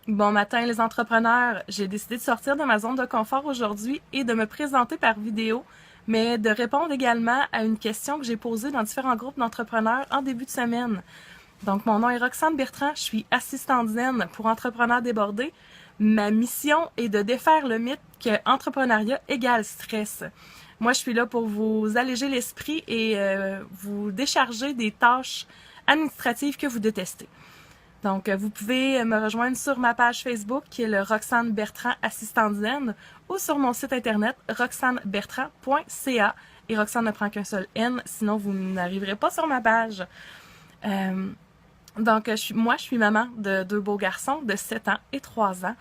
Bon matin les entrepreneurs, j'ai décidé de sortir de ma zone de confort aujourd'hui et de me présenter par vidéo, mais de répondre également à une question que j'ai posée dans différents groupes d'entrepreneurs en début de semaine. Donc mon nom est Roxane Bertrand, je suis assistante zen pour entrepreneurs débordés. Ma mission est de défaire le mythe que entrepreneuriat égale stress. Moi, je suis là pour vous alléger l'esprit et vous décharger des tâches administratives que vous détestez. Donc, vous pouvez me rejoindre sur ma page Facebook qui est le Roxane Bertrand Assistante Zen ou sur mon site internet roxanebertrand.ca. Et Roxane ne prend qu'un seul N, sinon vous n'arriverez pas sur ma page. Donc, je suis maman de deux beaux garçons de 7 ans et 3 ans.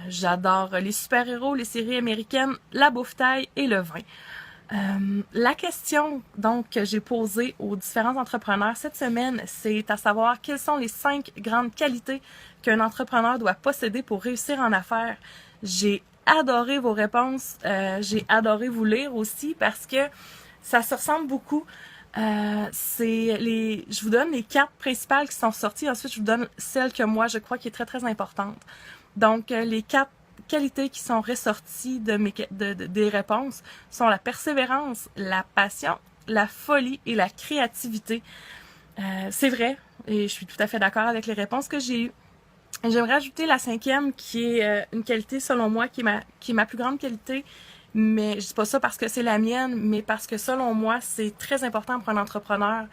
J'adore les super-héros, les séries américaines, la bouffe-taille et le vin. La question donc que j'ai posée aux différents entrepreneurs cette semaine, c'est à savoir quelles sont les 5 grandes qualités qu'un entrepreneur doit posséder pour réussir en affaires. J'ai adoré vos réponses, j'ai adoré vous lire aussi parce que ça se ressemble beaucoup. Je vous donne les 4 principales qui sont sorties, ensuite je vous donne celle que moi je crois qui est très très importante. Donc les 4 qualités qui sont ressorties des réponses sont la persévérance, la passion, la folie et la créativité. C'est vrai, et je suis tout à fait d'accord avec les réponses que j'ai eues. J'aimerais ajouter la 5e qui est une qualité selon moi qui est ma plus grande qualité, mais je dis pas ça parce que c'est la mienne, mais parce que selon moi c'est très important pour un entrepreneur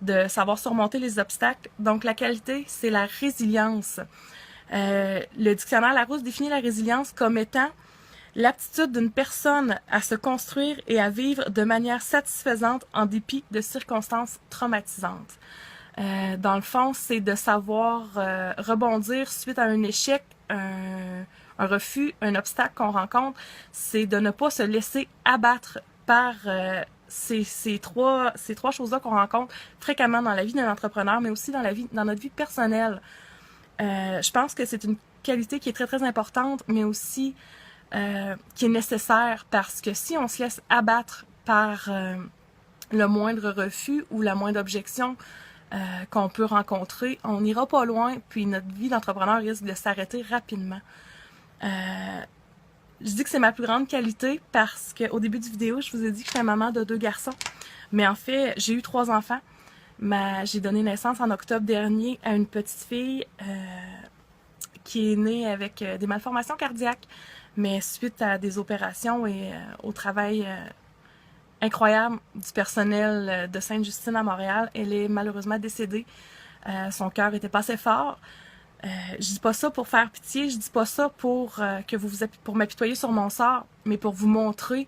de savoir surmonter les obstacles. Donc la qualité, c'est la résilience. Le dictionnaire Larousse définit la résilience comme étant l'aptitude d'une personne à se construire et à vivre de manière satisfaisante en dépit de circonstances traumatisantes. Dans le fond, c'est de savoir rebondir suite à un échec, un refus, un obstacle qu'on rencontre. C'est de ne pas se laisser abattre par ces trois choses-là qu'on rencontre fréquemment dans la vie d'un entrepreneur, mais aussi dans notre vie personnelle. Je pense que c'est une qualité qui est très très importante, mais aussi qui est nécessaire parce que si on se laisse abattre par le moindre refus ou la moindre objection qu'on peut rencontrer, on n'ira pas loin, puis notre vie d'entrepreneur risque de s'arrêter rapidement. Je dis que c'est ma plus grande qualité parce qu'au début du vidéo, je vous ai dit que j'étais maman de 2 garçons, mais en fait, j'ai eu 3 enfants. J'ai donné naissance en octobre dernier à une petite fille qui est née avec des malformations cardiaques, mais suite à des opérations et au travail incroyable du personnel de Sainte-Justine à Montréal, elle est malheureusement décédée. Son cœur était pas assez fort. Je dis pas ça pour faire pitié, je dis pas ça pour pour m'apitoyer sur mon sort, mais pour vous montrer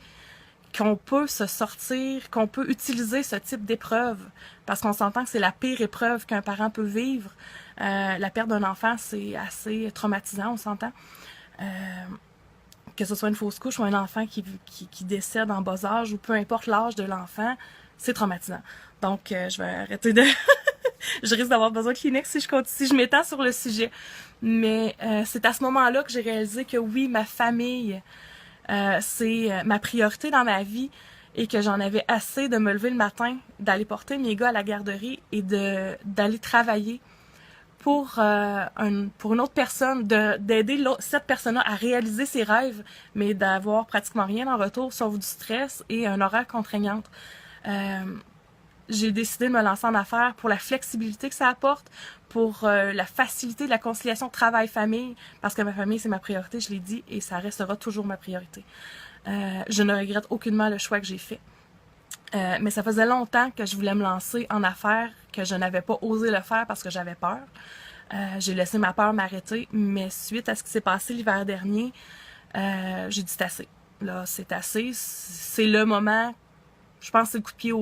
qu'on peut se sortir, qu'on peut utiliser ce type d'épreuve, parce qu'on s'entend que c'est la pire épreuve qu'un parent peut vivre. La perte d'un enfant, c'est assez traumatisant, on s'entend. Que ce soit une fausse couche ou un enfant qui décède en bas âge, ou peu importe l'âge de l'enfant, c'est traumatisant. Donc, je vais arrêter de... je risque d'avoir besoin de Kleenex si je m'étends sur le sujet. Mais c'est à ce moment-là que j'ai réalisé que oui, ma famille... c'est ma priorité dans ma vie et que j'en avais assez de me lever le matin, d'aller porter mes gars à la garderie et d'aller travailler pour une autre personne, d'aider cette personne-là à réaliser ses rêves, mais d'avoir pratiquement rien en retour sauf du stress et un horaire contraignant. J'ai décidé de me lancer en affaires pour la flexibilité que ça apporte, pour la facilité de la conciliation travail-famille, parce que ma famille, c'est ma priorité, je l'ai dit, et ça restera toujours ma priorité. Je ne regrette aucunement le choix que j'ai fait. Mais ça faisait longtemps que je voulais me lancer en affaires, que je n'avais pas osé le faire parce que j'avais peur. J'ai laissé ma peur m'arrêter, mais suite à ce qui s'est passé l'hiver dernier, j'ai dit c'est assez. Là, c'est assez. C'est le moment, je pense que c'est le coup de pied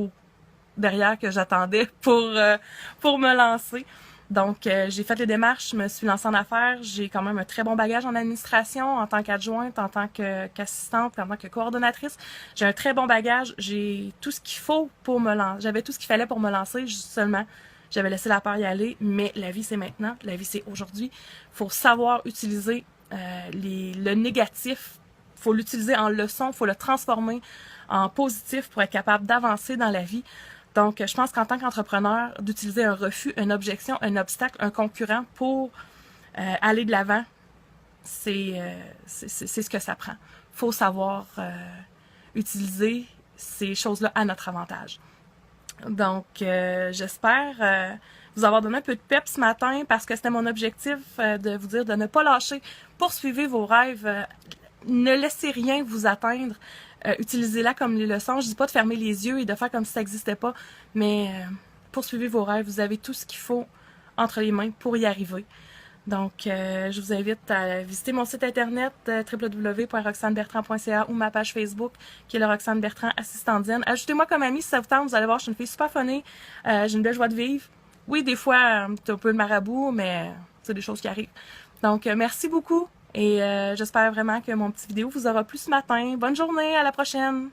derrière que j'attendais pour me lancer. Donc, j'ai fait les démarches, je me suis lancée en affaires. J'ai quand même un très bon bagage en administration, en tant qu'adjointe, en tant qu'assistante, en tant que coordonnatrice. J'ai un très bon bagage. J'ai tout ce qu'il faut pour me lancer. J'avais tout ce qu'il fallait pour me lancer, seulement. J'avais laissé la peur y aller, mais la vie, c'est maintenant. La vie, c'est aujourd'hui. Il faut savoir utiliser le négatif. Il faut l'utiliser en leçon. Il faut le transformer en positif pour être capable d'avancer dans la vie. Donc, je pense qu'en tant qu'entrepreneur, d'utiliser un refus, une objection, un obstacle, un concurrent pour aller de l'avant, c'est ce que ça prend. Il faut savoir utiliser ces choses-là à notre avantage. Donc, j'espère vous avoir donné un peu de pep ce matin parce que c'était mon objectif de vous dire de ne pas lâcher. Poursuivez vos rêves. Ne laissez rien vous atteindre. Utilisez-la comme les leçons. Je dis pas de fermer les yeux et de faire comme si ça n'existait pas, mais poursuivez vos rêves. Vous avez tout ce qu'il faut entre les mains pour y arriver. Donc, je vous invite à visiter mon site internet www.roxanebertrand.ca ou ma page Facebook qui est le Roxane Bertrand Assistandienne. Ajoutez-moi comme amie si ça vous tente. Vous allez voir, je suis une fille super funny. J'ai une belle joie de vivre. Oui, des fois, c'est un peu de marabout, mais c'est des choses qui arrivent. Donc, merci beaucoup et j'espère vraiment que mon petit vidéo vous aura plu ce matin. Bonne journée, à la prochaine!